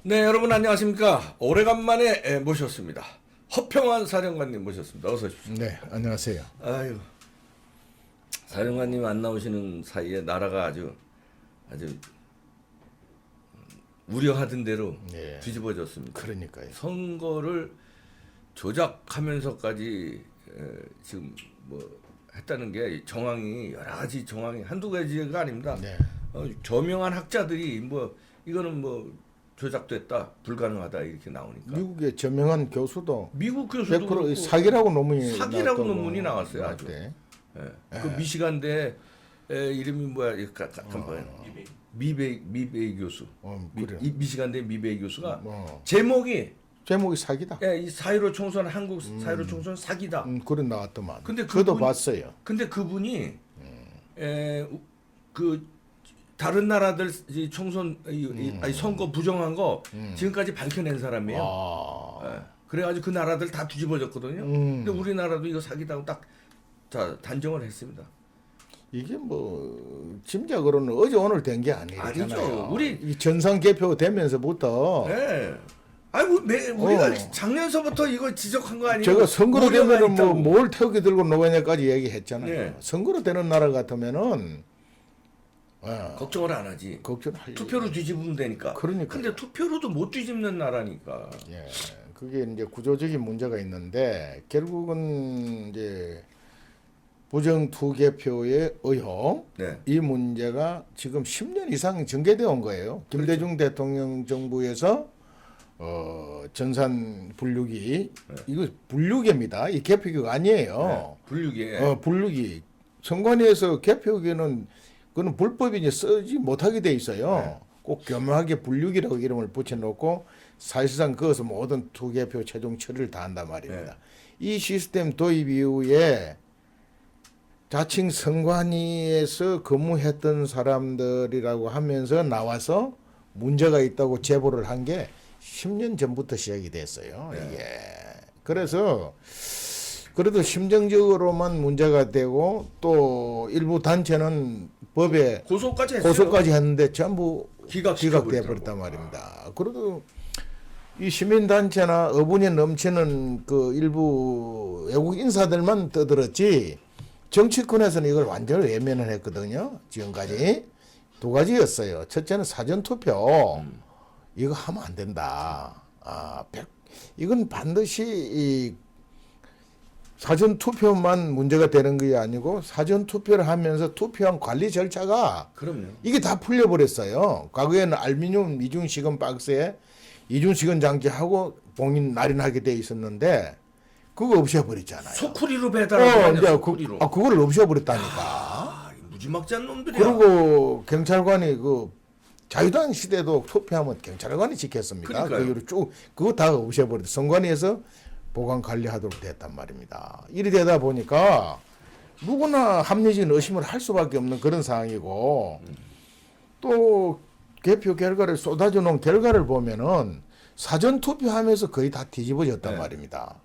네, 여러분 안녕하십니까. 오래간만에 모셨습니다. 허평환 사령관님 모셨습니다. 어서 오십시오. 네, 안녕하세요. 아유, 사령관님 안 나오시는 사이에 나라가 아주 우려하던 대로 네. 뒤집어졌습니다. 그러니까요. 선거를 조작하면서까지 지금 뭐 했다는 게 정황이 여러 가지 정황이 한두 가지가 아닙니다. 네. 저명한 학자들이 뭐 이거는 뭐 조작됐다, 불가능하다 이렇게 나오니까. 미국의 저명한 교수도 미국 교수도 100% 그렇고 사기라고 논문이 사기라고 나왔다고 논문이 나왔어요, 아주. 나왔대. 그 미시간대 이름이 뭐야? 잠깐 미베이 교수. 그래. 미시간대 미베이 교수가 뭐 제목이 사기다. 이 4.15 총선 한국 4.15 총선 사기다. 그래 나왔더만. 근데 저도 그분이- 봤어요. 근데 그분이 그 다른 나라들 이 총선 아니, 선거 부정한 거 지금까지 밝혀낸 사람이에요. 예. 그래가지고 그 나라들 다 뒤집어졌거든요. 근데 우리나라도 이거 사기다고 딱 단정을 했습니다. 이게 뭐 짐작으로는 어제 오늘 된 게 아니잖아요. 아니죠. 우리- 이 전상 개표 되면서부터 예. 아이고 우리가 어. 작년서부터 이거 지적한 거 아니에요? 제가 선거로 우려가 되면은 있다고. 뭐뭘 태극기 들고 노냐까지 얘기했잖아요. 네. 선거로 되는 나라 같으면은 걱정을 안 하지. 걱정할 투표로 뒤집으면 되니까. 그러니까요. 근데 투표로도 못 뒤집는 나라니까. 예, 그게 이제 구조적인 문제가 있는데 결국은 이제 부정 투개표의 의혹 네. 이 문제가 지금 10년 이상 전개되어 온 거예요. 김대중 대통령 정부에서 전산 분류기 이거 분류기입니다. 이 개표기가 아니에요. 분류기에. 분류기 선관위에서 개표기는 그는 불법이니 쓰지 못하게 돼 있어요. 꼭 교묘하게 분류기라고 이름을 붙여놓고 사실상 그것은 모든 투개표 최종 처리를 다 한단 말입니다. 이 시스템 도입 이후에 자칭 선관위에서 근무했던 사람들이라고 하면서 나와서 문제가 있다고 제보를 한 게 10년 전부터 시작이 됐어요. 이게 그래서 그래도 심정적으로만 문제가 되고 또 일부 단체는 법에 고소까지 했어요. 고소까지 했는데 전부 기각시켜 기각돼 버렸단 말입니다. 그래도 이 시민단체나 어분이 넘치는 그 일부 외국 인사들만 떠들었지 정치권에서는 이걸 완전히 외면을 했거든요. 지금까지 두 가지였어요. 첫째는 사전투표 이거 하면 안 된다. 이건 반드시 이 사전 투표만 문제가 되는 게 아니고 사전 투표를 하면서 투표한 관리 절차가 그럼요. 이게 다 풀려버렸어요. 과거에는 알루미늄 이중시건 박스에 이중시건 장치하고 봉인 날인하게 돼 있었는데 그거 없애버렸잖아요. 소쿠리로 배달하고 이제 소쿠리로. 그걸 없애버렸다니까. 무지막지한 놈들이야. 그리고 경찰관이 그 자유당 시대도 투표하면 경찰관이 지켰습니다. 그러니까요. 그 이후로 쭉 그거 다 없애버렸어. 선관위에서 보관 관리하도록 됐단 말입니다. 이리 되다 보니까 누구나 합리적인 의심을 할 수밖에 없는 그런 상황이고 또 개표 결과를 쏟아져 놓은 결과를 보면은 사전 투표하면서 거의 다 뒤집어졌단 말입니다.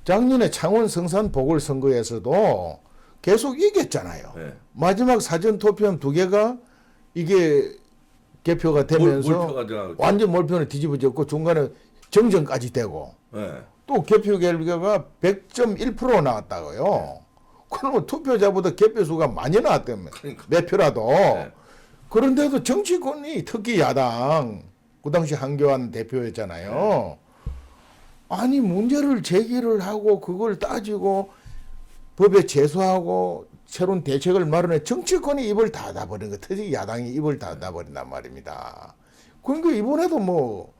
작년에 창원 성산 보궐선거에서도 계속 이겼잖아요. 마지막 사전 투표한 두 개가 이게 개표가 되면서 몰표가 돼가지고. 완전 몰표는 뒤집어졌고 중간에 정전까지 되고 또 개표 결과가 100.1% 나왔다고요. 그러면 투표자보다 개표수가 많이 나왔다면 그러니까. 몇 표라도. 그런데도 정치권이 특히 야당 그 당시 한교안 대표였잖아요. 아니 문제를 제기를 하고 그걸 따지고 법에 제소하고 새로운 대책을 마련해 정치권이 입을 닫아버린 거 특히 야당이 입을 닫아버린단 말입니다. 그러니까 이번에도 뭐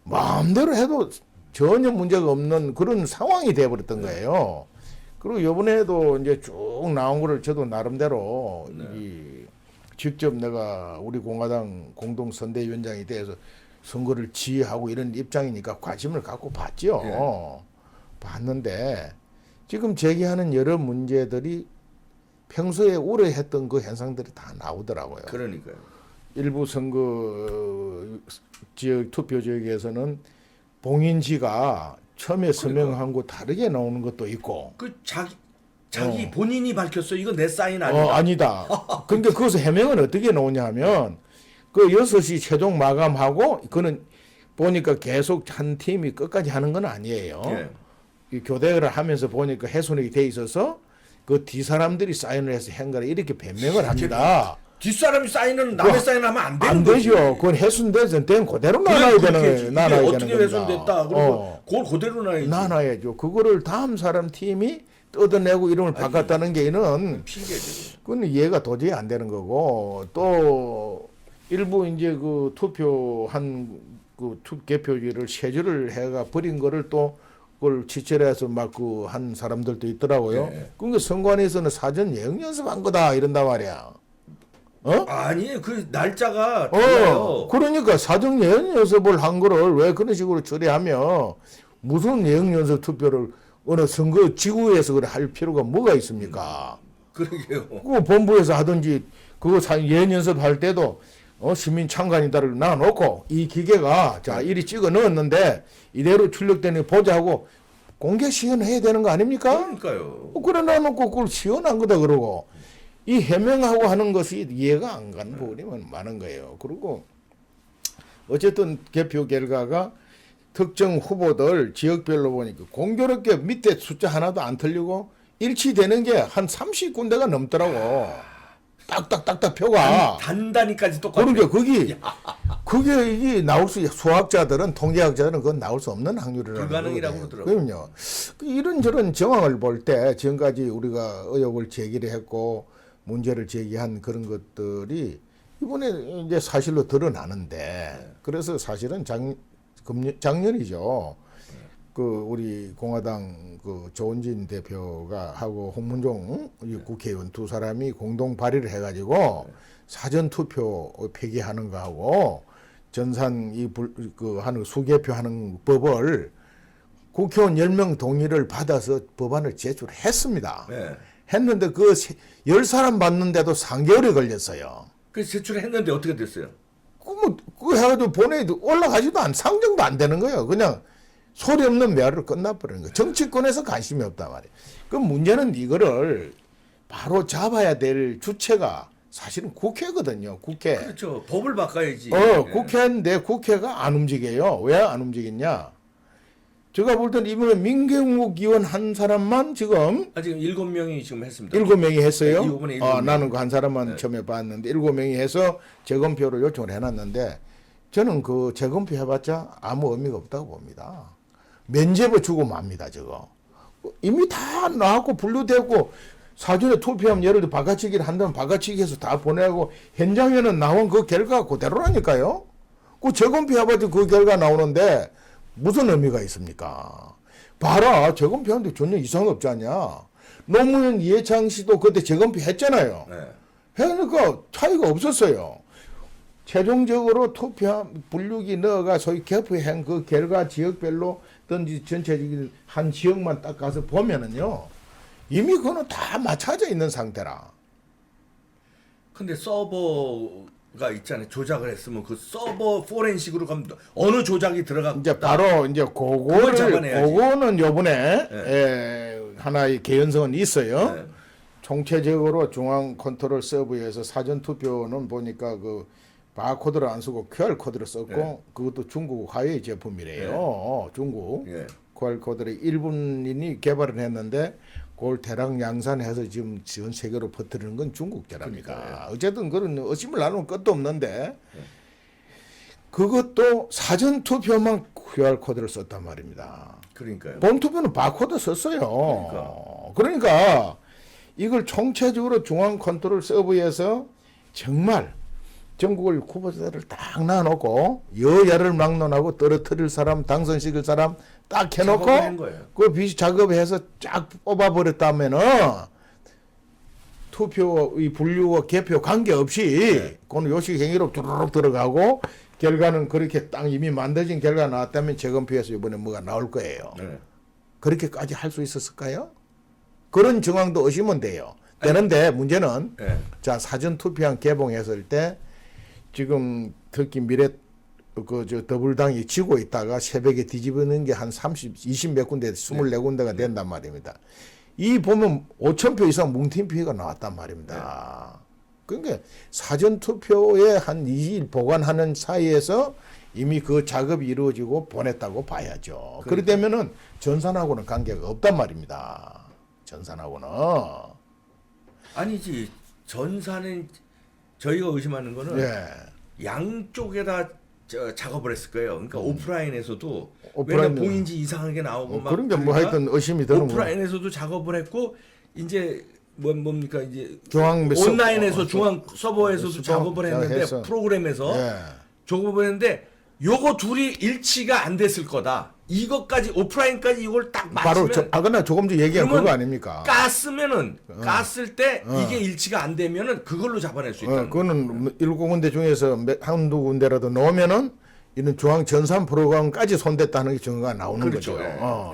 마음대로 해도 전혀 문제가 없는 그런 상황이 돼버렸던 거예요. 그리고 이번에도 이제 쭉 나온 거를 저도 나름대로 직접 내가 우리 공화당 공동선대위원장이 돼서 선거를 지휘하고 이런 입장이니까 관심을 갖고 봤죠. 봤는데 지금 제기하는 여러 문제들이 평소에 우려했던 그 현상들이 다 나오더라고요. 그러니까요. 일부 선거 지역 투표 지역에서는 봉인지가 처음에 서명한 거 다르게 나오는 것도 있고. 그 자기 본인이 밝혔어. 이거 내 사인 아니다. 아니다. 그러니까 거기서 해명은 어떻게 나오냐 하면 그 6시 최종 마감하고 그는 보니까 계속 한 팀이 끝까지 하는 건 아니에요. 예. 이 교대를 하면서 보니까 훼손이 돼 있어서 그 뒤사람들이 사인을 해서 한 거라 이렇게 변명을 합니다. 뒷사람이 사인은 남의 사인하면 안 되는 안 거지. 되죠. 그건 훼손돼서 된 그대로 나눠야 되는 나눠야 나눠야 어떻게 되는 훼손됐다. 그리고 그걸 그대로 놔야지. 나눠야죠. 그거를 다음 사람 팀이 뜯어내고 이름을 바꿨다는 게 이는 핑계지. 그건 이해가 도저히 안 되는 거고 또 일부 이제 그 투표한 그 개표지를 쇄주를 해가 버린 거를 또 그걸 지체해서 막 그 한 사람들도 있더라고요. 네. 그러니까 선관위에서는 사전 예행 연습한 거다 이런단 말이야. 어? 아니 그 날짜가 달라요. 그러니까 사전 예행 연습을 한 거를 왜 그런 식으로 처리하며 무슨 예행 연습 투표를 어느 선거 지구에서 그래 할 필요가 뭐가 있습니까? 그러게요. 그 본부에서 하든지 그거 예행 연습할 때도 시민 참관인단을 놔놓고 이 기계가 자 이리 찍어 넣었는데 이대로 출력되는 보자 하고 공개 시연해야 되는 거 아닙니까? 그러니까요. 그래 놔놓고 그걸 시연한 거다 그러고 이 해명하고 하는 것이 이해가 안 가는 부분이 많은 거예요. 그리고 어쨌든 개표 결과가 특정 후보들 지역별로 보니까 공교롭게 밑에 숫자 하나도 안 틀리고 일치되는 게 한 30군데가 넘더라고. 딱딱딱딱 표가. 단단히까지 똑같아. 그러니까 그게 이게 나올 수 수학자들은 통계학자들은 그건 나올 수 없는 확률이라는 불가능이라고 거거든요. 그러더라고요. 그럼요. 이런저런 정황을 볼 때 지금까지 우리가 의혹을 제기를 했고 문제를 제기한 그런 것들이 이번에 이제 사실로 드러나는데 그래서 사실은 작년이죠. 그 우리 공화당 그 조은진 대표가 하고 홍문종 국회의원 두 사람이 공동 발의를 해가지고 사전 투표 폐기하는 거하고 전산 그 하는 수개표 하는 법을 국회의원 10명 동의를 받아서 법안을 제출했습니다. 네. 했는데 그 10사람 받는데도 3개월이 걸렸어요. 그 제출했는데 어떻게 됐어요? 그 해가지고 올라가지도 상정도 안 되는 거예요. 그냥 소리 없는 메아리로 끝나버리는 거예요. 정치권에서 관심이 없단 말이에요. 그 문제는 이거를 바로 잡아야 될 주체가 사실은 국회거든요. 국회. 그렇죠. 법을 바꿔야지. 국회인데 국회가 안 움직여요. 왜 안 움직이냐? 제가 볼 때는 이번에 민경욱 의원 한 사람만 지금 지금 7명이 지금 했습니다. 7명이 했어요. 네, 이번에 7명. 나는 그 한 사람만 처음에 봤는데 7명이 해서 재검표를 요청을 해놨는데 저는 그 재검표 해봤자 아무 의미가 없다고 봅니다. 면죄부 주고 맙니다. 저거 이미 다 나왔고 분류되고 사전에 투표하면 예를 들어 바깥치기를 한다면 바깥치기해서 다 보내고 현장에는 나온 그 결과가 그대로라니까요. 그 재검표 해봤자 그 결과 나오는데 무슨 의미가 있습니까? 봐라, 재검표하는데 전혀 이상 없지 않냐? 노무현 이해창 씨도 그때 재검표 했잖아요. 네. 그러니까 차이가 없었어요. 최종적으로 분류기 넣어가 소위 개표한 그 결과 지역별로 든지 전체적인 한 지역만 딱 가서 보면은요, 이미 그거는 다 맞춰져 있는 상태라. 근데 서버가 있잖아요. 조작을 했으면 그 서버 포렌식으로 가면 어느 조작이 들어갔다. 이제 바로 이제 그걸 잡아내야지. 그거는 요번에 하나의 개연성은 있어요. 네. 총체적으로 중앙 컨트롤 서버에서 사전 투표는 보니까 그 바코드를 안 쓰고 QR 코드를 썼고 네. 그것도 중국 화웨이 제품이래요. 중국 예. QR 코드를 일본인이 개발을 했는데 그걸 대량 양산해서 지금 전 세계로 퍼뜨리는 건 중국제랍니다. 그러니까요. 어쨌든 그런 의심을 나누면 끝도 없는데 그것도 사전 투표만 QR 코드를 썼단 말입니다. 그러니까요. 본 투표는 바코드 썼어요. 그러니까 이걸 총체적으로 중앙 컨트롤 서버에서 정말 전국을 후보자들을 딱 놔놓고 여야를 막론하고 떨어뜨릴 사람, 당선시킬 사람 딱 해놓고 작업을 한 거예요. 그 비시 작업해서 쫙 뽑아버렸다면은 투표의 분류와 개표 관계없이 그건 요식행위로 두루룩 들어가고 결과는 그렇게 딱 이미 만들어진 결과가 나왔다면 재검표에서 이번에 뭐가 나올 거예요. 네. 그렇게까지 할 수 있었을까요? 그런 정황도 의심은 돼요. 되는데 문제는 네. 자 사전 투표한 개봉했을 때 지금 특히 미래 더불당이 지고 있다가 새벽에 뒤집어는 게 한 20 몇 군데 24군데가 된단 말입니다. 이 보면 5,000표 이상 뭉팀표가 나왔단 말입니다. 그러니까 사전 투표에 한 2일 보관하는 사이에서 이미 그 작업이 이루어지고 보냈다고 봐야죠. 그렇다면은 전산하고는 관계가 없단 말입니다. 전산하고는. 아니지. 전산은 저희가 의심하는 거는 예. 양쪽에다 작업을 했을 거예요. 그러니까 오프라인에서도 오프라인은- 왜냐 봉인지 이상하게 나오고 막 그런 게 뭐 그러니까 하여튼 의심이 드는 거. 오프라인에서도 작업을 했고 이제 뭡니까 이제 중앙 온라인에서 중앙 서버에서도 작업을 했는데 해서. 프로그램에서 예. 작업을 했는데 요거 둘이 일치가 안 됐을 거다. 이것까지 오프라인까지 이걸 딱 바로 맞추면 아까 조금 전에 얘기한 그러면 그거 아닙니까? 깠으면은 깠을 때 이게 일치가 안 되면은 그걸로 잡아낼 수 있다. 그거는 7군데 중에서 한두 군데라도 넣으면은 이런 중앙 전산 프로그램까지 손댔다는 게 증거가 나오는 그렇죠. 거죠.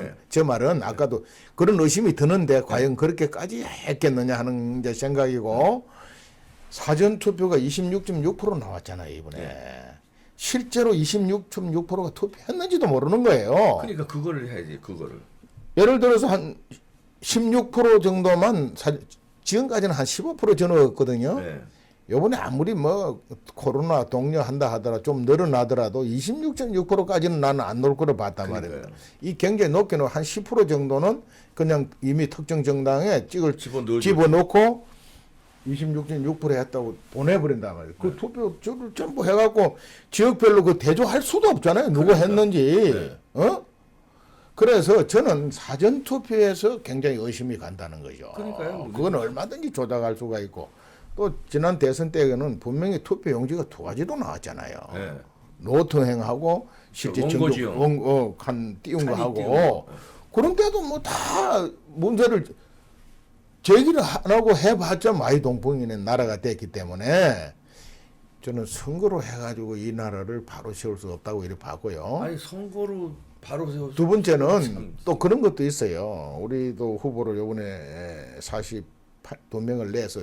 예, 예. 제 말은 아까도 그런 의심이 드는데 과연 그렇게까지 했겠느냐 하는 이제 생각이고 사전 투표가 26.6% 나왔잖아요 이번에. 실제로 26.6%가 투표했는지도 모르는 거예요. 그러니까 그거를 해야지 그거를. 예를 들어서 한 16% 정도만 지금까지는 한 15% 전후였거든요. 네. 요번에 아무리 뭐 코로나 독려한다 하더라도 좀 늘어나더라도 26.6%까지는 나는 안 놓을 거로 봤단 말이에요. 이 굉장히 높게는 한 10% 정도는 그냥 이미 특정 정당에 집어넣고 26.6% 했다고 보내버린단 말이에요. 그 투표를 전부 해갖고 지역별로 그 대조할 수도 없잖아요. 누가 했는지. 그래서 저는 사전 투표에서 굉장히 의심이 간다는 거죠. 그러니까요. 그건 얼마든지 조작할 수가 있고 또 지난 대선 때에는 분명히 투표 용지가 두 가지도 나왔잖아요. 네. 노트행하고 실제 원고지용. 칸 띄운 거 칸이 하고 띄운 그런데도 뭐 다 문제를 제기를 안 하고 해봤자 마이동풍이는 나라가 됐기 때문에 저는 선거로 해가지고 이 나라를 바로 세울 수 없다고 이렇게 봤고요. 아니 선거로 바로 세워. 두 번째는 또 그런 것도 있어요. 우리도 후보를 이번에 42명을 내서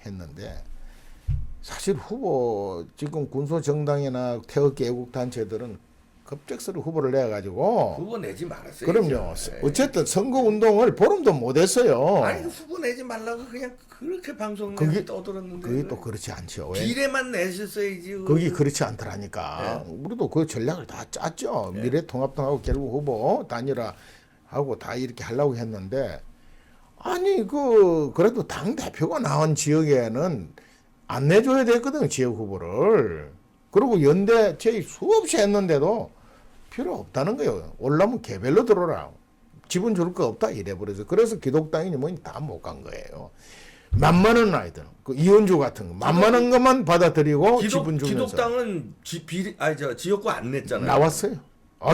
했는데 사실 후보 지금 군소정당이나 태극기 애국단체들은 급작스레 후보를 내가지고 후보 내지 말았어요. 그럼요. 어쨌든 선거운동을 보름도 못했어요. 아니 후보 내지 말라고 그냥 그렇게 방송에 떠들었는데 그게 또 그렇지 않죠. 비례만 내셨어야지. 그게 그렇지 않더라니까. 우리도 그 전략을 다 짰죠. 미래통합당하고 결국 후보 단일화하고 다 이렇게 하려고 했는데 아니 그래도 당 대표가 나온 지역에는 안 내줘야 되거든 지역 후보를. 그리고 연대 제의 수없이 했는데도 필요 없다는 거예요. 올라면 개별로 들어라. 지분 줄 거 없다 이래버려서 그래서 기독당이니 뭐니 다 못 간 거예요. 만만한 아이들, 그 이현주 같은 거 만만한 것만 받아들이고 지분 주면서. 기독당은 지역구 안 냈잖아요. 나왔어요.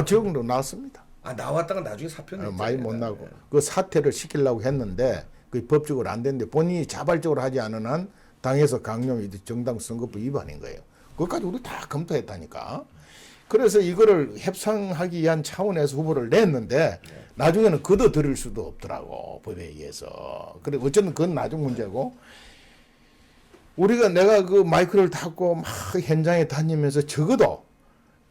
지역도 나왔습니다. 나왔다가 나중에 사표 냈잖아요. 많이 못 나고 그 사퇴를 시키려고 했는데 그 법적으로 안 됐는데 본인이 자발적으로 하지 않은 한 당에서 강령 정당 선거법 위반인 거예요. 그것까지 우리 다 검토했다니까. 그래서 이거를 협상하기 위한 차원에서 후보를 냈는데 나중에는 걷어들일 수도 없더라고 법에 의해서. 그래 어쨌든 그건 나중 문제고 내가 그 마이크를 닫고 막 현장에 다니면서 적어도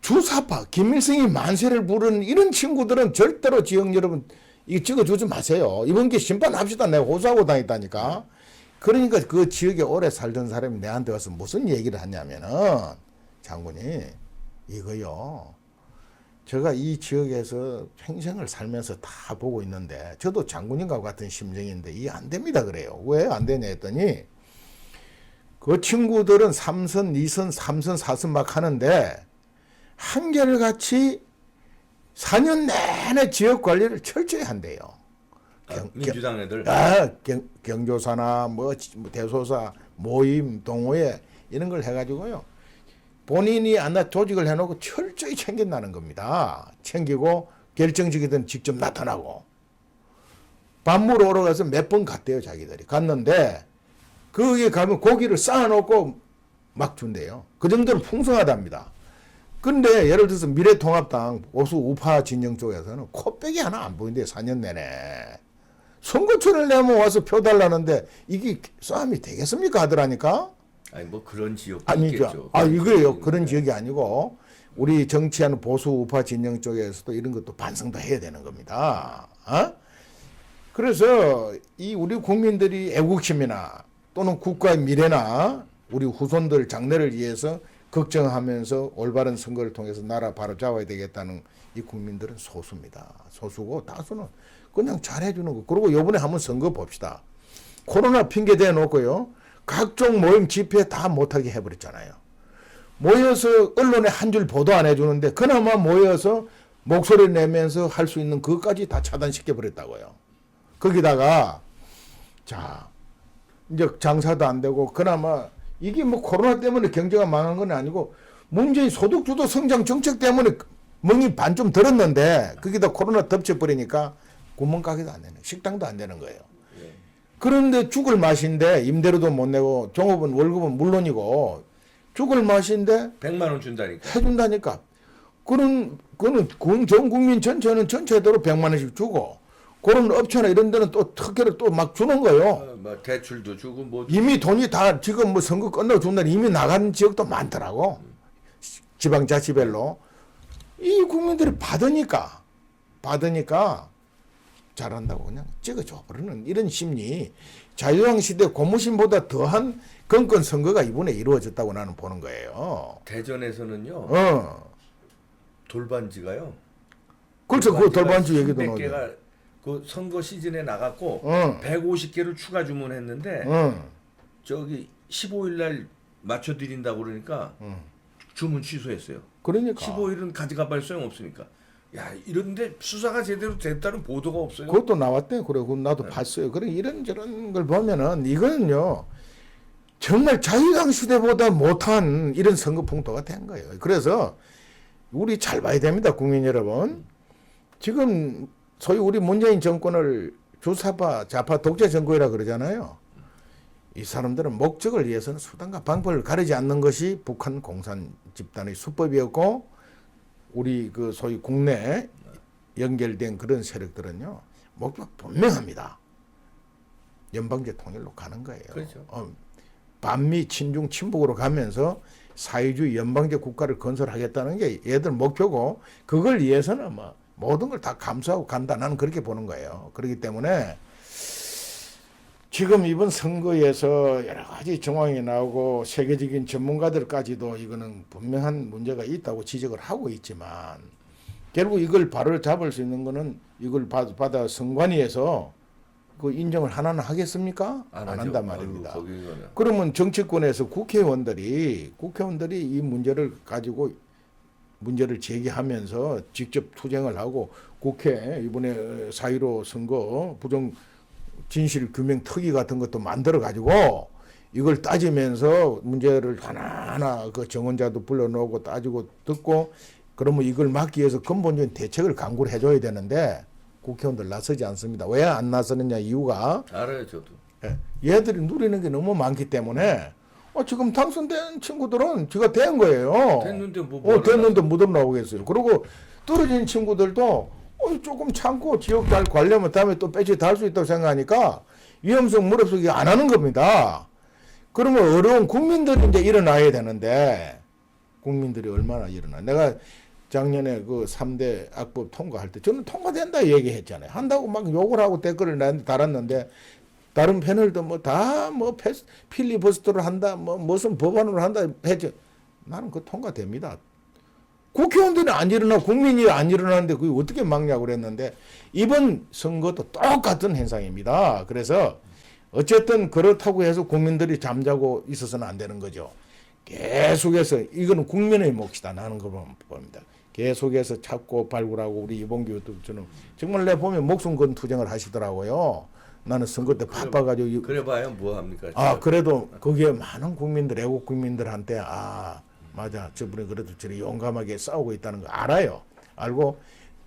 주사파 김일성이 만세를 부르는 이런 친구들은 절대로 지역 여러분 이거 찍어주지 마세요. 이번 게 심판합시다. 내가 호소하고 다녔다니까. 그러니까 그 지역에 오래 살던 사람이 내한테 와서 무슨 얘기를 하냐면은 장군이 이거요. 제가 이 지역에서 평생을 살면서 다 보고 있는데 저도 장군님과 같은 심정인데 이게 안 됩니다 그래요. 왜 안 되냐 했더니 그 친구들은 3선, 2선, 3선, 4선 막 하는데 한결같이 4년 내내 지역 관리를 철저히 한대요. 민주당 애들. 경조사나 뭐 대소사 모임 동호회 이런 걸 해가지고요. 본인이 조직을 해놓고 철저히 챙긴다는 겁니다. 챙기고 결정적이든 직접 나타나고 밥 먹으러 오러 가서 몇 번 갔대요 자기들이. 갔는데 거기에 가면 고기를 쌓아놓고 막 준대요. 그 정도로 풍성하답니다. 근데 예를 들어서 미래통합당 보수 우파 진영 쪽에서는 코빼기 하나 안 보인대요. 4년 내내. 선거철을 내면 와서 표 달라는데 이게 싸움이 되겠습니까 하더라니까. 아니 뭐 그런 지역도 아니죠. 있겠죠. 이거예요. 그런 지역이 아니고 우리 정치하는 보수 우파 진영 쪽에서도 이런 것도 반성도 해야 되는 겁니다. 그래서 이 우리 국민들이 애국심이나 또는 국가의 미래나 우리 후손들 장래를 위해서 걱정하면서 올바른 선거를 통해서 나라 바로 잡아야 되겠다는 이 국민들은 소수입니다. 소수고 다수는 그냥 잘해주는 거. 그리고 이번에 한번 선거 봅시다. 코로나 핑계 대놓고요. 각종 모임 집회 다 못하게 해버렸잖아요. 모여서 언론에 한 줄 보도 안 해주는데 그나마 모여서 목소리 내면서 할 수 있는 그것까지 다 차단시켜 버렸다고요. 거기다가 자 이제 장사도 안 되고 그나마 이게 뭐 코로나 때문에 경제가 망한 건 아니고 문재인 소득주도 성장 정책 때문에 멍이 반 좀 들었는데 거기다 코로나 덮쳐버리니까 구멍가게도 안 되는 식당도 안 되는 거예요. 그런데 죽을 맛인데 임대료도 못 내고 종업원 월급은 물론이고 죽을 맛인데 100만 원 준다니까. 해준다니까. 그거는 전 국민 전체는 전체대로 100만 원씩 주고 그런 업체나 이런 데는 또 특혜를 또 막 주는 거예요. 뭐 대출도 주고 뭐 이미 돈이 다 지금 뭐 선거 끝나고 준날 이미 나간 지역도 많더라고. 지방자치별로. 이 국민들이 받으니까 잘한다고 그냥 찍어줘 버리는 이런 심리. 자유당 시대 고무신보다 더한 건건 선거가 이번에 이루어졌다고 나는 보는 거예요. 대전에서는요. 돌반지가요. 그렇죠. 그 돌반지 얘기도 300개가 그 선거 시즌에 나갔고 150개를 추가 주문했는데 저기 15일 날 맞춰 드린다고 그러니까 주문 취소했어요. 그러니까 15일은 가져가 볼 소용 없으니까. 야, 이런데 수사가 제대로 됐다는 보도가 없어요. 그것도 나왔대. 그래, 나도 봤어요. 그래, 이런저런 걸 보면은 이거는요, 정말 자유당 시대보다 못한 이런 선거 풍토가 된 거예요. 그래서 우리 잘 봐야 됩니다, 국민 여러분. 지금 소위 우리 문재인 정권을 주사파, 좌파 독재 정권이라 그러잖아요. 이 사람들은 목적을 위해서는 수단과 방법을 가리지 않는 것이 북한 공산 집단의 수법이었고, 우리 그 소위 국내 연결된 그런 세력들은요 목적 분명합니다. 연방제 통일로 가는 거예요. 그렇죠. 반미 친중 친북으로 가면서 사회주의 연방제 국가를 건설하겠다는 게 얘들 목표고 그걸 위해서는 뭐 모든 걸 다 감수하고 간다. 나는 그렇게 보는 거예요. 그렇기 때문에 지금 이번 선거에서 여러 가지 정황이 나오고 세계적인 전문가들까지도 이거는 분명한 문제가 있다고 지적을 하고 있지만 결국 이걸 바로 잡을 수 있는 거는 이걸 받아 선관위에서 그 인정을 하나는 하겠습니까? 안 한단 말입니다. 그러면 정치권에서 국회의원들이 이 문제를 가지고 문제를 제기하면서 직접 투쟁을 하고 국회 이번에 4.15 선거 부정 진실 규명 특위 같은 것도 만들어 가지고 이걸 따지면서 문제를 하나하나 그 정원자도 불러놓고 따지고 듣고 그러면 이걸 막기 위해서 근본적인 대책을 강구를 해줘야 되는데 국회의원들 나서지 않습니다. 왜 안 나서느냐 이유가 알아요, 저도. 얘들이 누리는 게 너무 많기 때문에 지금 당선된 친구들은 지가 된 거예요. 됐는데 됐는데 못 나오겠어요. 그리고 떨어진 친구들도 조금 참고 지역 잘 관리하면 다음에 또 배치 달 수 있다고 생각하니까 위험성 무릅쓰기 안 하는 겁니다. 그러면 어려운 국민들이 이제 일어나야 되는데 국민들이 얼마나 일어나. 내가 작년에 그 3대 악법 통과할 때 저는 통과된다 얘기했잖아요. 한다고 막 욕을 하고 댓글을 달았는데 다른 패널도 필리버스터를 한다 무슨 법안으로 한다 했죠. 나는 그거 통과됩니다. 국회의원들이 안 일어나 국민이 안 일어나는데 그게 어떻게 막냐고 그랬는데 이번 선거도 똑같은 현상입니다. 그래서 어쨌든 그렇다고 해서 국민들이 잠자고 있어서는 안 되는 거죠. 계속해서 이거는 국민의 몫이다. 나는 그걸 봅니다. 계속해서 찾고 발굴하고 우리 이봉규 저는 정말 내 보면 목숨 건 투쟁을 하시더라고요. 나는 선거 때 바빠가지고 그래봐야 뭐 합니까? 그래도 거기에 많은 국민들 애국 국민들한테 맞아. 저분이 그래도 저리 용감하게 싸우고 있다는 거 알아요. 알고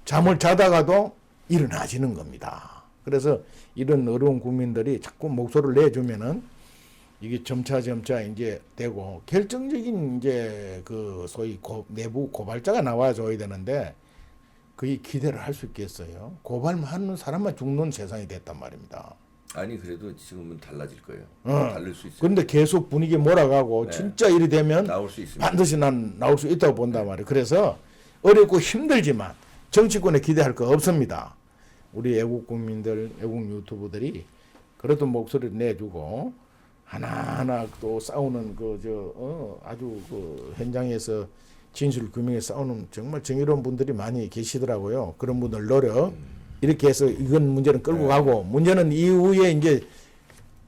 잠을 자다가도 일어나지는 겁니다. 그래서 이런 어려운 국민들이 자꾸 목소리를 내주면은 이게 점차 이제 되고 결정적인 이제 그 소위 내부 고발자가 나와줘야 되는데 그게 기대를 할 수 있겠어요. 고발만 하는 사람만 죽는 세상이 됐단 말입니다. 아니 그래도 지금은 달라질 거예요. 달릴 수 있어요. 그런데 계속 분위기 몰아가고 진짜 일이 되면 나올 수 있습니다. 반드시 난 나올 수 있다고 본단 말이에요. 그래서 어렵고 힘들지만 정치권에 기대할 거 없습니다. 우리 애국 국민들, 애국 유튜브들이 그래도 목소리를 내주고 하나하나 또 싸우는 아주 그 현장에서 진실 규명에 싸우는 정말 정의로운 분들이 많이 계시더라고요. 그런 분들 노력 이렇게 해서 이건 문제는 끌고 가고 문제는 이후에 이제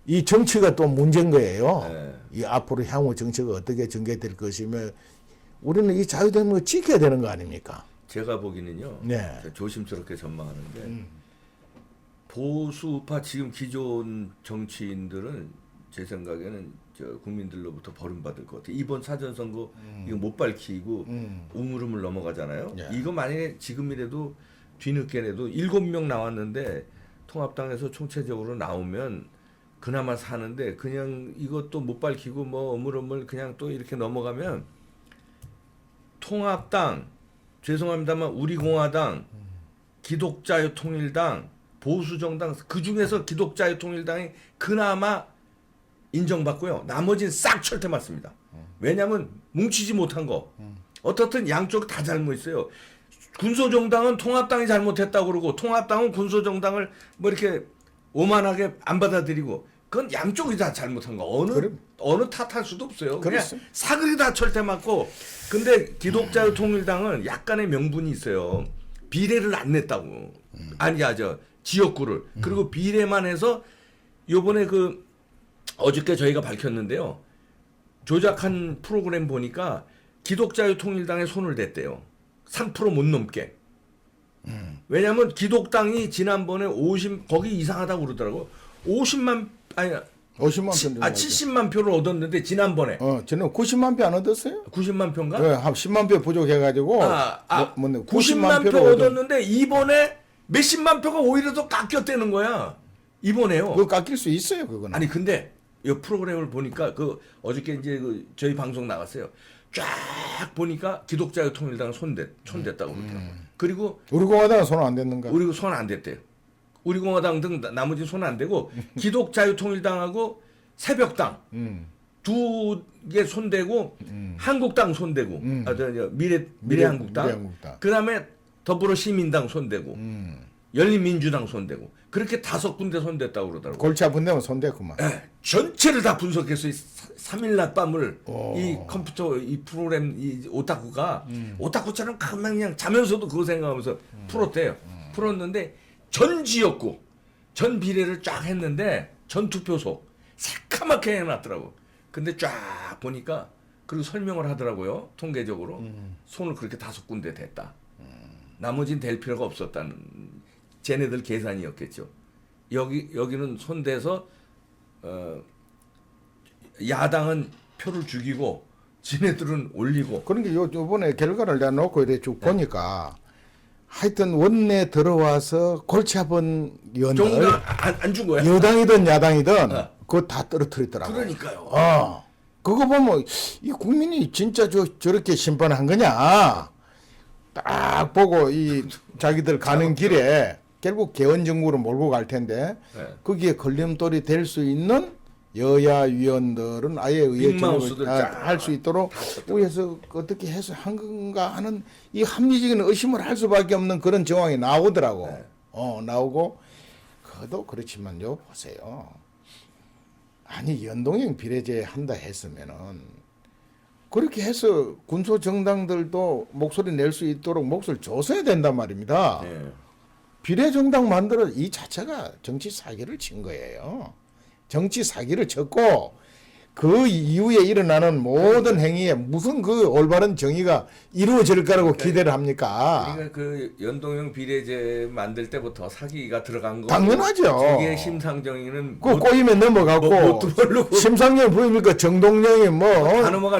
이 정치가 또 문제인 거예요. 이 앞으로 향후 정치가 어떻게 전개될 것이며 우리는 이 자유대한민국을 지켜야 되는 거 아닙니까? 제가 보기는요. 네. 조심스럽게 전망하는데 보수파 지금 기존 정치인들은 제 생각에는 국민들로부터 버림받을 것 같아요. 이번 사전선거 이거 못 밝히고 우물우물 넘어가잖아요. 예. 이거 만약에 지금이라도 뒤늦게라도 7명 나왔는데 통합당에서 총체적으로 나오면 그나마 사는데 그냥 이것도 못 밝히고 뭐 어물어물 그냥 또 이렇게 넘어가면 통합당, 죄송합니다만 우리공화당, 기독자유통일당, 보수정당 그 중에서 기독자유통일당이 그나마 인정받고요. 나머지는 싹 철퇴 맞습니다. 왜냐하면 뭉치지 못한 거. 어떻든 양쪽 다 잘못했어요. 군소정당은 통합당이 잘못했다고 그러고 통합당은 군소정당을 뭐 이렇게 오만하게 안 받아들이고 그건 양쪽이 다 잘못한 거. 어느 탓할 수도 없어요. 그냥 사그리 다 철퇴 맞고. 근데 기독자유통일당은 약간의 명분이 있어요. 비례를 안 냈다고. 지역구를. 그리고 비례만 해서 요번에 어저께 저희가 밝혔는데요. 조작한 프로그램 보니까 기독자유통일당에 손을 댔대요. 3% 못 넘게. 왜냐하면 기독당이 지난번에 거기 이상하다고 그러더라고. 50만 표 70만 표를 얻었는데 지난번에. 저는 90만 표 안 얻었어요? 90만 표인가? 네, 한 10만 표 부족해가지고 90만 표 얻었는데 이번에 몇십만 표가 오히려 더 깎였다는 거야. 이번에요. 그거 깎일 수 있어요, 그거는. 아니 근데 이 프로그램을 보니까 어저께 이제 저희 방송 나갔어요. 쫙 보니까 기독자유통일당 손댔다고 그러더라고요. 그리고 우리공화당은 손 안 댔는가? 우리 손 안 댔대요. 우리공화당 등 나머지 손 안 대고 기독자유통일당하고 새벽당 두 개 손대고 한국당 손대고 미래한국당 그다음에 더불어시민당 손대고 열린민주당 손대고 그렇게 5군데 손댔다고 그러더라고요. 골치 아픈 데면 손댔구만. 전체를 다 분석해서 3일 낮 밤을 이 컴퓨터 이 프로그램 이 오타쿠처럼 그냥 자면서도 그거 생각하면서 풀었대요. 풀었는데 전 지역구 전 비례를 쫙 했는데 전 투표소 새까맣게 해놨더라고. 근데 쫙 보니까 그리고 설명을 하더라고요. 통계적으로 손을 그렇게 5군데 댔다. 나머지는 될 필요가 없었다는 쟤네들 계산이었겠죠. 여기는 손대서 야당은 표를 죽이고 지네들은 올리고. 그러니까 요번에 결과를 내가 놓고 이렇게 쭉 보니까 하여튼 원내 들어와서 골치 아픈 의원들 안 준 거야. 여당이든 야당이든 그거 다 떨어뜨렸더라고요. 그러니까요. 그거 보면 이 국민이 진짜 저렇게 심판한 거냐 딱 보고 이 자기들 가는 길에 결국 개헌정국으로 몰고 갈 텐데 거기에 걸림돌이 될 수 있는 여야 위원들은 아예 의회 할 수 있도록 위에서 어떻게 해서 한 건가 하는 이 합리적인 의심을 할 수밖에 없는 그런 정황이 나오더라고. 나오고 그도 그렇지만요 보세요. 아니 연동형 비례제 한다 했으면은 그렇게 해서 군소 정당들도 목소리 낼 수 있도록 목소리를 줬어야 된단 말입니다. 비례 정당 만들어 이 자체가 정치 사기를 친 거예요. 정치 사기를 쳤고 그 이후에 일어나는 모든 행위에 무슨 그 올바른 정의가 이루어질 거라고 기대를 합니까? 그러니까 그 연동형 비례제 만들 때부터 사기가 들어간 거. 당연하죠. 그게 심상정의는 그 꼬이면 넘어갔고 심상정 부임이니까 정동영이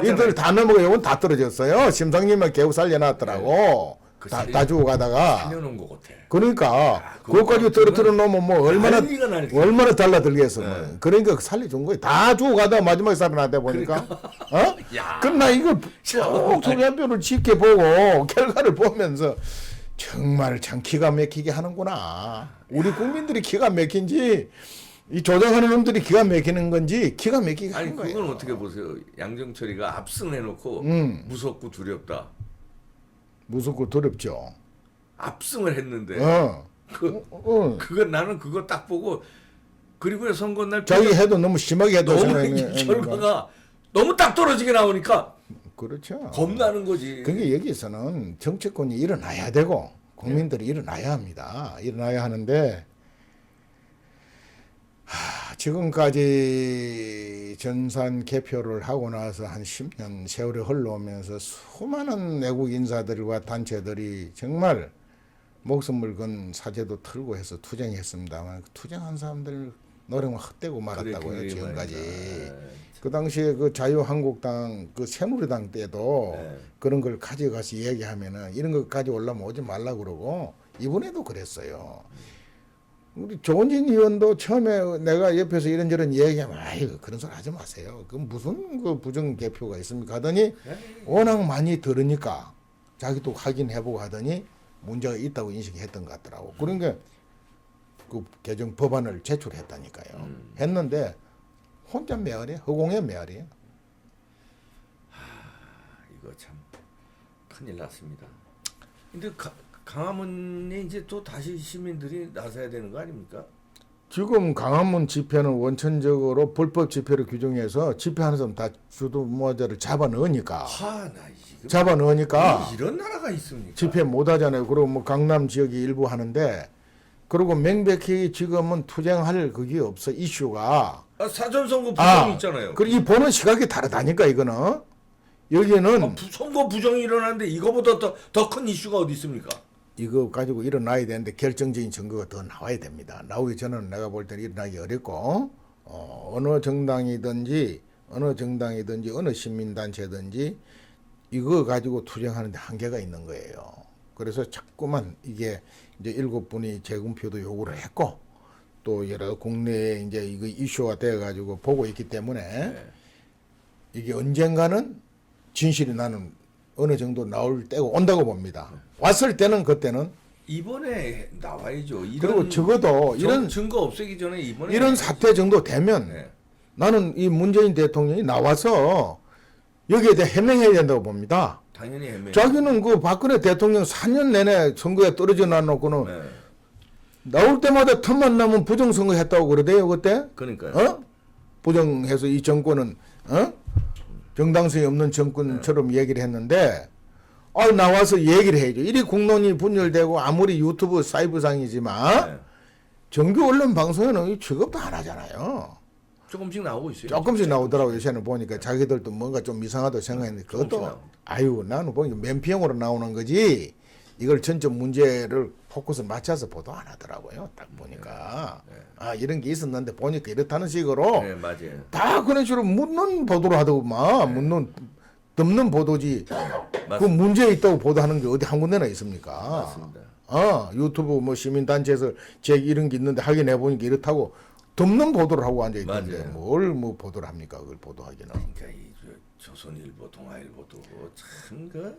이들 다 넘어가 이건 다 떨어졌어요. 심상정만 겨우 살려놨더라고. 다 주고 가다가 살려놓은 것 같아. 그러니까 그것까지 떨어뜨려 놓으면 얼마나 달라들겠어. 그러니까 살려준 거예요. 다 주고 가다가 마지막에 살아났다 보니까. 그럼 나 이거 쭉 소개표를 지켜보고 결과를 보면서 정말 참 기가 막히게 하는구나. 우리 국민들이 기가 막힌지 이 조작하는 놈들이 기가 막히는 건지 기가 막히게 하는 거예요. 그건 어떻게 보세요. 양정철이가 압승해놓고 무섭고 두렵다. 무섭고 두렵죠. 압승을 했는데 그건 나는 그거 딱 보고 그리고 선거 날 자기 해도 너무 심하게 해도 너무 이 결과가 너무 딱 떨어지게 나오니까 그렇죠. 겁나는 거지. 그게 여기서는 정치권이 일어나야 되고 국민들이 일어나야 합니다. 일어나야 하는데 지금까지 전산 개표를 하고 나서 한 10년 세월이 흘러오면서 수많은 외국 인사들과 단체들이 정말 목숨을 건 사죄도 털고 해서 투쟁했습니다만 투쟁한 사람들 노력만 헛되고 말았다고요. 그래, 지금까지. 말이야. 그 당시에 그 자유한국당 그 새누리당 때도 그런 걸 가져가서 얘기하면은 이런 것까지 올라면 오지 말라 그러고 이번에도 그랬어요. 우리 조원진 의원도 처음에 내가 옆에서 이런저런 얘기하면 아이고 그런 소리 하지 마세요. 그 무슨 그 부정 개표가 있습니까 하더니 워낙 많이 들으니까 자기도 확인해보고 하더니 문제가 있다고 인식했던 것 같더라고. 그러니까 그 개정 법안을 제출했다니까요. 했는데 혼자 메아리야. 허공에 메아리야. 이거 참 큰일 났습니다. 근데 강화문에 이제 또 다시 시민들이 나서야 되는 거 아닙니까? 지금 강화문 집회는 원천적으로 불법 집회를 규정해서 집회하는 사람 다 주도모자를 잡아 넣으니까. 나 지금 잡아 넣으니까 이런 나라가 있습니까? 집회 못 하잖아요. 그리고 뭐 강남 지역이 일부 하는데 그리고 명백히 지금은 투쟁할 그게 없어 이슈가. 사전 선거 부정이 있잖아요. 그리고 이 보는 시각이 다르다니까 이거는. 여기는 선거 부정이 일어나는데 이거보다 더 큰 이슈가 어디 있습니까? 이거 가지고 일어나야 되는데 결정적인 증거가 더 나와야 됩니다. 나오기 전에는 내가 볼 때는 일어나기 어렵고 어느 정당이든지 어느 시민단체든지 이거 가지고 투쟁하는데 한계가 있는 거예요. 그래서 자꾸만 이게 이제 7분이 재검표도 요구를 했고 또 여러 국내에 이제 이거 이슈가 돼 가지고 보고 있기 때문에 이게 언젠가는 진실이 나는 어느 정도 나올 때가 온다고 봅니다. 왔을 때는 그때는 이번에 나와야죠. 그리고 적어도 이런 증거 없애기 전에 이번에 이런 사태 정도 되면 나는 이 문재인 대통령이 나와서 여기에 대해 해명해야 된다고 봅니다. 당연히 해명. 자기는 그 박근혜 대통령 4년 내내 선거에 떨어져 놔놓고는 나올 때마다 틈만 나면 부정선거 했다고 그러대요 그때. 그러니까요. 부정해서 이 정권은 정당성이 없는 정권처럼 얘기를 했는데 나와서 얘기를 해야죠. 이리 국론이 분열되고 아무리 유튜브 사이버상이지만 정규 언론 방송에는 취급도 안 하잖아요. 조금씩 나오고 있어요. 조금씩 나오더라고요. 요새는 보니까 자기들도 뭔가 좀 이상하다고 생각했는데 그것도 나는 보니까 맨피형으로 나오는 거지 이걸 전체 문제를 포커스 맞춰서 보도 안 하더라고요. 딱 보니까 이런 게 있었는데 보니까 이렇다는 식으로 맞아요. 다 그런 식으로 묻는 보도를 하더구만. 묻는 덮는 보도지. 그 문제 있다고 보도하는 게 어디 한 군데나 있습니까? 맞습니다. 유튜브 뭐 시민단체에서 제 이런 게 있는데 확인해 보니까 이렇다고 덮는 보도를 하고 앉아 있던데 뭘 뭐 보도를 합니까? 그걸 보도하기는. 그러니까 이 조선일보, 동아일보도 참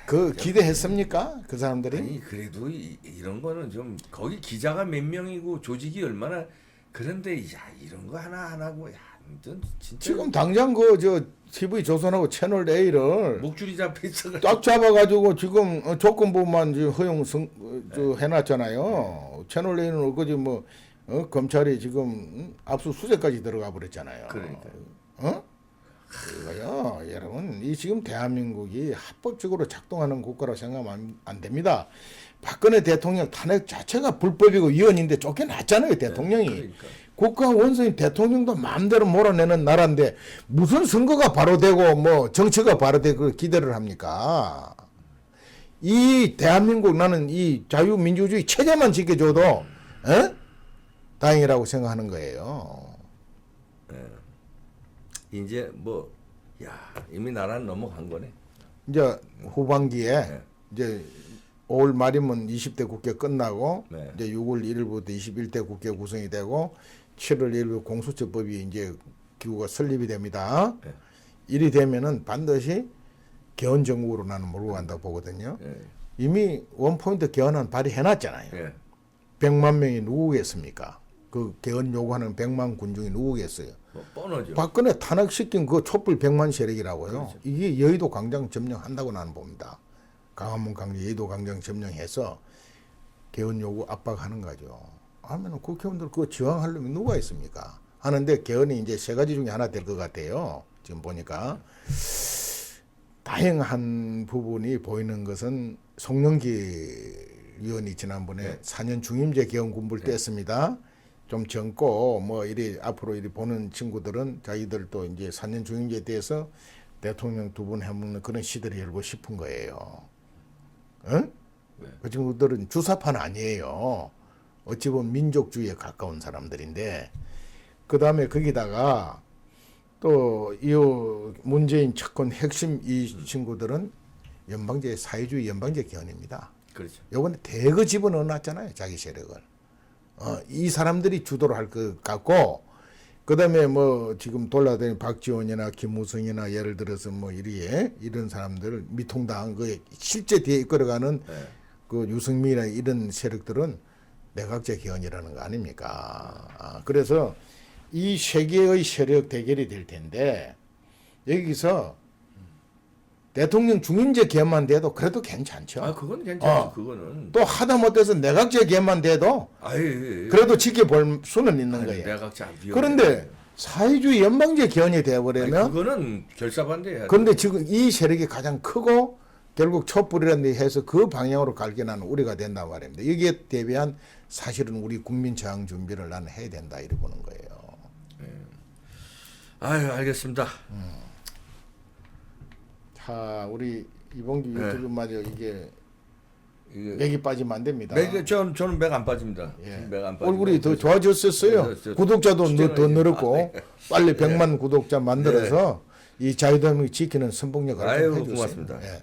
그 기대했습니까? 그 사람들이? 아니 그래도 이런 거는 좀 거기 기자가 몇 명이고 조직이 얼마나 그런데 이런 거 하나 안 하고 진짜 지금 당장 그 TV 조선하고 채널 A를 목줄이 잡혀 있어 딱 잡아가지고 지금 조건부만 허용 해놨잖아요. 채널 A는 엊그제 뭐 검찰이 지금 압수수색까지 들어가 버렸잖아요. 그러니까. 이거요, 여러분, 이 지금 대한민국이 합법적으로 작동하는 국가라고 생각하면 안 됩니다. 박근혜 대통령 탄핵 자체가 불법이고 위헌인데 쫓겨났잖아요, 대통령이. 그러니까. 국가 원수인 대통령도 마음대로 몰아내는 나라인데 무슨 선거가 바로 되고 뭐 정치가 바로 되고 기대를 합니까? 이 대한민국 나는 이 자유민주주의 체제만 지켜줘도 다행이라고 생각하는 거예요. 이제 이미 나라는 넘어간 거네. 이제 후반기에 이제 5월 말이면 20대 국회 끝나고 이제 6월 1일부터 21대 국회 구성이 되고 7월 1일 공수처법이 이제 기구가 설립이 됩니다. 일이 되면은 반드시 개헌 정국으로 나는 몰고 간다고 보거든요. 이미 원포인트 개헌안 발의해놨잖아요. 100만 명이 누구겠습니까? 그 개헌 요구하는 100만 군중이 누구겠어요? 뻔하죠. 박근혜 탄핵시킨 그 촛불 100만 세력이라고요. 그렇죠. 이게 여의도 광장 점령한다고 나는 봅니다. 강화문 광장, 여의도 광장 점령해서 개헌 요구 압박하는 거죠. 하면은 국회의원들 그거 지원할 놈이 누가 있습니까? 하는데 개헌이 이제 세 가지 중에 하나 될 것 같아요. 지금 보니까 다행한 부분이 보이는 것은 송영기 의원이 지난번에 네. 4년 중임제 개헌 군부를 뗐습니다. 좀 젊고 뭐 이리 앞으로 이리 보는 친구들은 자기들도 이제 4년 중임제에 대해서 대통령 두 분 해먹는 그런 시대를 열고 싶은 거예요. 응? 네. 그 친구들은 주사파는 아니에요. 어찌 보면 민족주의에 가까운 사람들인데 그 다음에 거기다가 또 이 문재인 측근 핵심 이 친구들은 연방제 사회주의 연방제 개헌입니다. 그렇죠. 요번에 대거 집어넣어놨잖아요. 자기 세력을. 이 사람들이 주도를 할 것 같고 그다음에 뭐 지금 돌아다니는 박지원이나 김무성이나 예를 들어서 뭐 이런 사람들 미통당 그 실제 뒤에 이끌어가는 네. 그 유승민이나 이런 세력들은 내각제 개헌이라는 거 아닙니까? 그래서 이 세 개의 세력 대결이 될 텐데 여기서 대통령 중임제 개헌만 돼도 그래도 괜찮죠. 아 그건 괜찮죠. 그거는 또 하다 못해서 내각제 개헌만 돼도 아예 그래도 지켜볼 수는 있는 거예요. 내각제 안 비워. 그런데 사회주의 연방제 개헌이 되어버리면 그거는 결사반대해야 돼. 그런데 지금 이 세력이 가장 크고 결국 촛불이라는 데 해서 그 방향으로 갈게 나는 우리가 된단 말입니다. 여기에 대비한 사실은 우리 국민 저항 준비를 나는 해야 된다 이렇게 보는 거예요. 아유 알겠습니다. 자 우리 이봉규 네. 유튜브 말이요 이게 이게 맥이 빠지면 안 됩니다. 저는 맥 안 빠집니다. 예. 맥 안 빠지고. 얼굴이 더 좋아졌었어요. 네, 구독자도 추천을 더 해주세요. 늘었고 빨리 100만 구독자 만들어서 네. 이 자유대한민국 지키는 선봉력 아유, 활동 해주세요. 고맙습니다. 예.